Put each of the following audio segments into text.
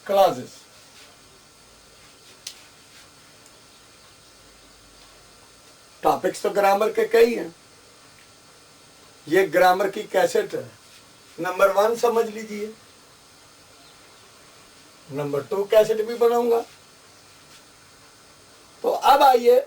Classes. Topics तो grammar के कई हैं, ये ग्रामर की कैसेट है। नंबर 1 समझ लीजिए, नंबर 2 कैसेट भी बनाऊंगा। तो अब आइए,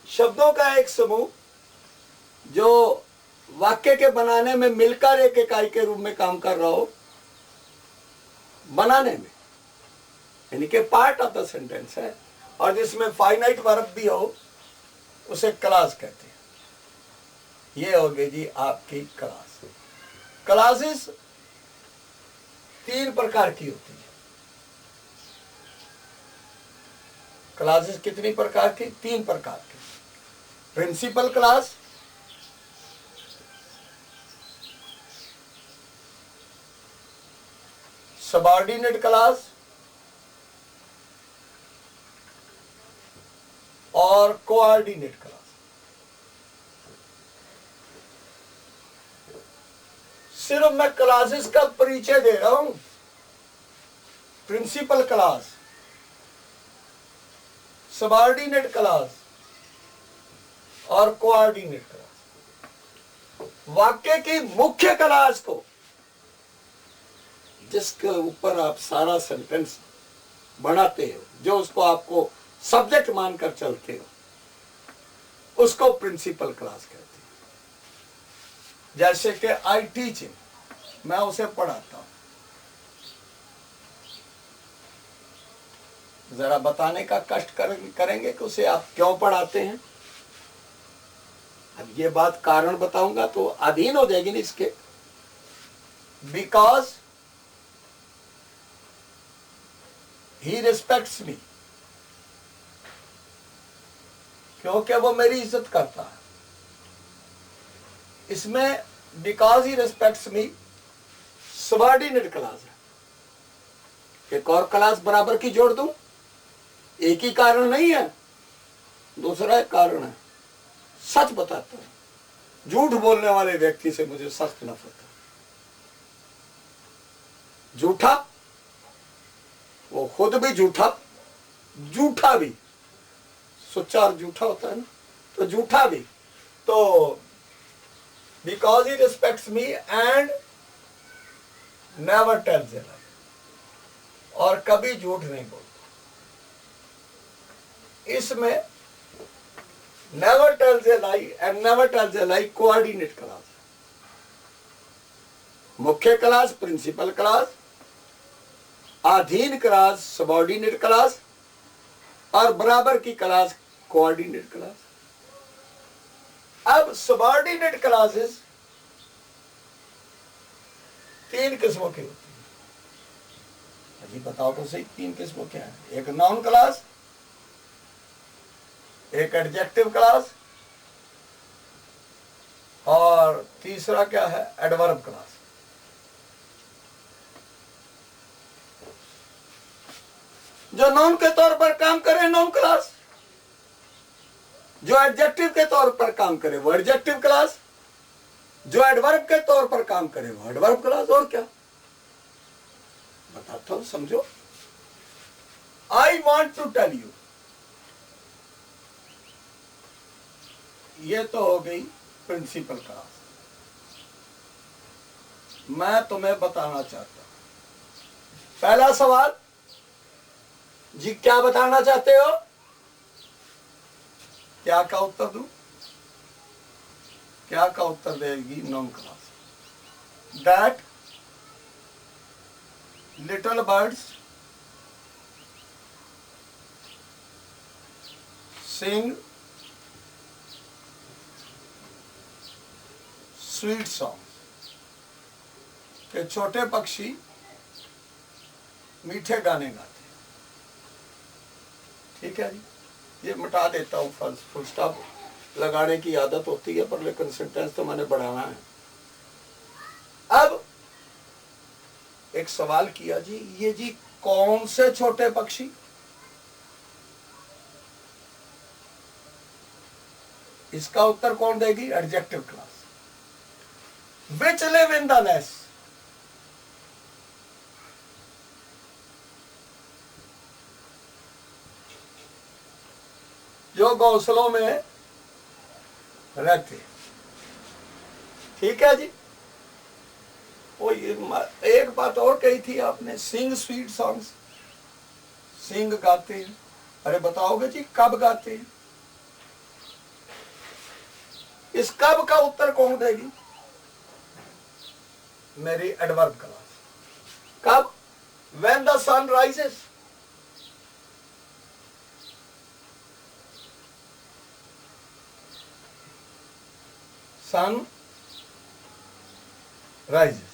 शब्दों का एक समूह जो वाक्य के बनाने में मिलकर एक इकाई के रूप में काम कर रहा हो, बनाने में, यानी कि पार्ट ऑफ द सेंटेंस है, और जिसमें फाइनाइट वर्ब भी हो, उसे क्लास कहते हैं। ये हो गई जी आपकी क्लास। क्लासेस 3 प्रकार की होती है। क्लासेस कितनी प्रकार की? 3 प्रकार की। प्रिंसिपल क्लास, सबऑर्डिनेट क्लास और कोऑर्डिनेट क्लास। सिर्फ मैं क्लासेस का परिचय दे रहा हूं। प्रिंसिपल क्लास, सबऑर्डिनेट क्लास और कोऑर्डिनेट क्लास। वाक्य की मुख्य क्लास को, जिसके ऊपर आप सारा सेंटेंस बनाते हो, जो उसको आपको सब्जेक्ट मानकर चलते हो, उसको प्रिंसिपल क्लास कहते हैं। जैसे कि आई टीच, मैं उसे पढ़ाता हूं। जरा बताने का कष्ट करेंगे कि उसे आप क्यों पढ़ाते हैं। अब ये बात कारण बताऊंगा तो अधीन हो जाएगी ना इसके। बिकॉज ही रिस्पेक्ट्स मी, क्योंकि वो मेरी इज्जत करता है। इसमें because he respects me subordinate class है। एक और क्लास बराबर की जोड़ दूं, एक ही कारण नहीं है, दूसरा एक कारण है। सच बताता हूं, झूठ बोलने वाले व्यक्ति से मुझे सख्त नफरत है। झूठा, वो खुद भी झूठा, झूठा भी, सच्चा और झूठा होता है ना, तो झूठा भी। तो because he respects me and never tells a lie, और कभी झूठ नहीं बोलता। इसमें never tells a lie and never tells a lie coordinate clause है। मुख्य क्लास प्रिंसिपल क्लास, अधीन क्लास सबऑर्डिनेट क्लास, और बराबर की क्लास कोऑर्डिनेट क्लास। अब सबऑर्डिनेट क्लासेस 3 किस्मों की होती है। अजी बताओ तो सही, 3 किस्मों क्या है? एक नाउन क्लास, एक एडजेक्टिव क्लास, और तीसरा क्या है? Adverb class. जो नाउन के तौर पर काम करे नाउन क्लास, जो एडजेक्टिव के तौर पर काम करे वो एडजेक्टिव क्लास, जो एडवर्ब के तौर पर काम करे वो एडवर्ब क्लास। और क्या बताता हूं, समझो। I want to tell you, ये तो हो गई प्रिंसिपल क्लास। मैं तुम्हें बताना चाहता हूं। पहला सवाल जी, क्या बताना चाहते हो? क्या का उत्तर दूं? क्या का उत्तर देगी noun class? That little birds sing sweet song, के छोटे पक्षी मीठे गाने गाते। ठीक है जी, ये मिटा देता हूँ, फुल स्टॉप लगाने की आदत होती है, पर लेकिन सेंटेंस तो मैंने बढ़ाना है। अब एक सवाल किया जी, ये जी कौन से छोटे पक्षी? इसका उत्तर कौन देगी? Adjective class. Which live in the nest? जो घोंसलों में रहते हैं। ठीक है जी। वो ये एक बात और कही थी आपने, सिंग स्वीट सॉन्ग्स, सिंग गाते हैं। अरे बताओगे जी कब गाते हैं? इस कब का उत्तर कौन देगी? मेरी एडवर्ब क्लास। कब? When the sun rises। Sun rises.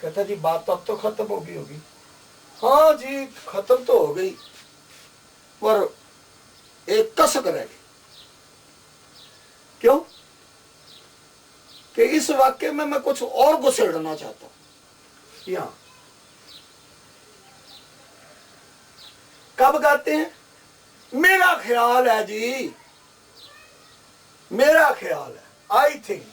कहता जी बात तो अब तो खत्म हो गई होगी। हाँ जी खत्म तो हो गई, पर एक कसक रह गई। क्यों? कि इस वाक्य में मैं कुछ और घुसेड़ना चाहता हूं। यहां कब गाते हैं? मेरा ख्याल है जी, मेरा ख्याल है, आई थिंक।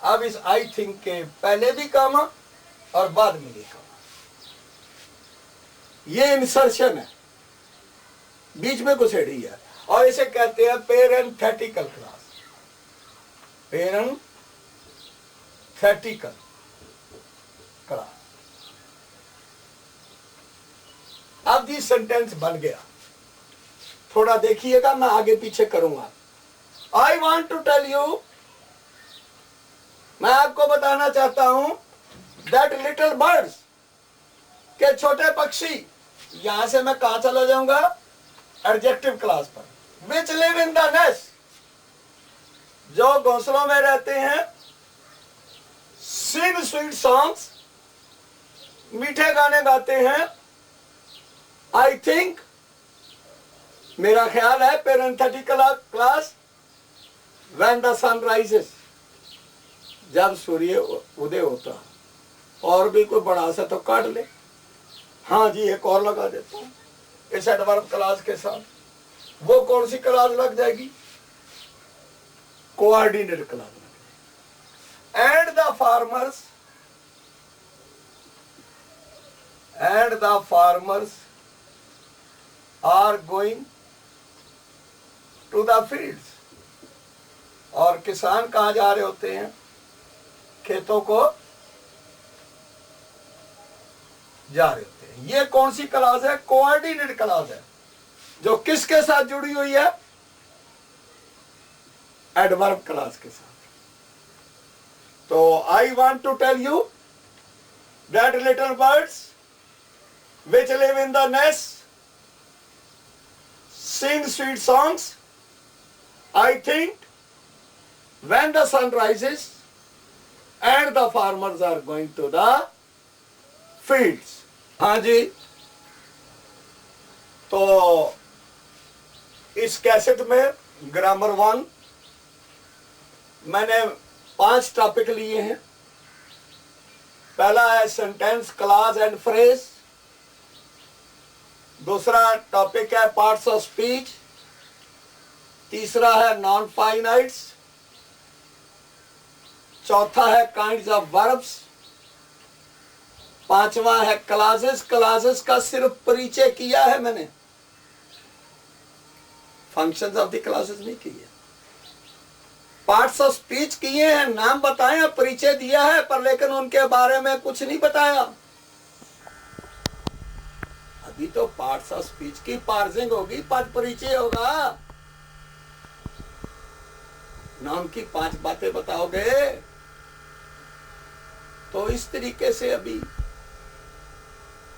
अब इस आई थिंक के पहले भी कामा और बाद में भी कामा, ये इंसर्शन है, बीच में घुसेड़ी है, और इसे कहते हैं पेरेंथेटिकल क्लास। पेरेंथेटिकल क्लास। अब जी सेंटेंस बन गया, थोड़ा देखिएगा, मैं आगे पीछे करूंगा। I want to tell you, मैं आपको बताना चाहता हूं, दैट लिटिल बर्ड्स, के छोटे पक्षी। यहां से मैं कहां चला जाऊंगा? एडजेक्टिव क्लास पर। Which live in the nest, जो घोंसलों में रहते हैं। सिंग स्वीट सॉन्ग्स, मीठे गाने गाते हैं। आई थिंक, मेरा ख्याल है। Parenthetical clause, when the sun rises, जब सूर्य उदय होता। और भी कोई बड़ा सा तो काट ले। हाँ जी एक और लगा देता हूं इस एडवर्ब क्लास के साथ। वो कौन सी क्लास लग जाएगी? कोऑर्डिनेट क्लास लग जाएगी। And the farmers are going to the fields, और किसान कहां जा रहे होते हैं? खेतों को जा रहे होते हैं। ये कौन सी क्लास है? कोऑर्डिनेट क्लास है, जो किसके साथ जुड़ी हुई है? एडवर्ब क्लास के साथ। तो I want to tell you that little birds which live in the nest sing sweet songs. I think when the sun rises and the farmers are going to the fields. हाँ जी, तो इस cassette में grammar 1 मैंने 5 topic लिए हैं। पहला है sentence, class and phrase. दूसरा टॉपिक है पार्ट्स ऑफ स्पीच। तीसरा है नॉन फाइनाइट्स। चौथा है काइंड्स ऑफ वर्ब्स। पांचवा है क्लासेस। क्लासेस का सिर्फ परिचय किया है मैंने, फंक्शंस ऑफ द क्लासेस नहीं किए। पार्ट्स ऑफ स्पीच किए हैं, नाम बताए, परिचय दिया है, पर लेकिन उनके बारे में कुछ नहीं बताया। अभी तो पार्ट्स ऑफ स्पीच की पार्सिंग होगी, पद परिचय होगा। नाम की 5 बातें बताओगे। तो इस तरीके से अभी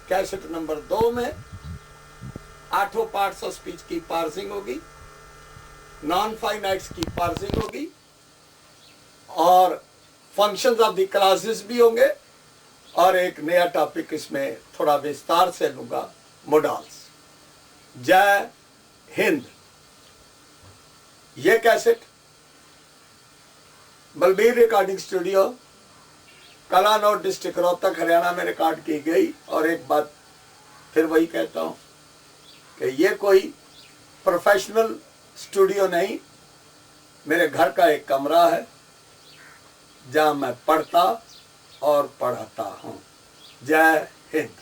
कैसेट नंबर 2 में 8 पार्ट्स ऑफ स्पीच की पार्सिंग होगी, नॉन फाइनाइट्स की पार्सिंग होगी, और फंक्शंस ऑफ द क्लासेस भी होंगे, और एक नया टॉपिक इसमें थोड़ा विस्तार से लूंगा, मोडाल्स। जय हिंद। ये cassette Balbir recording studio, Kalanaur district Rohtak Haryana में रिकॉर्ड की गई। और एक बात फिर वही कहता हूं कि ये कोई प्रोफेशनल स्टूडियो नहीं, मेरे घर का एक कमरा है जहां मैं पढ़ता और पढ़ाता हूं। जय हिंद।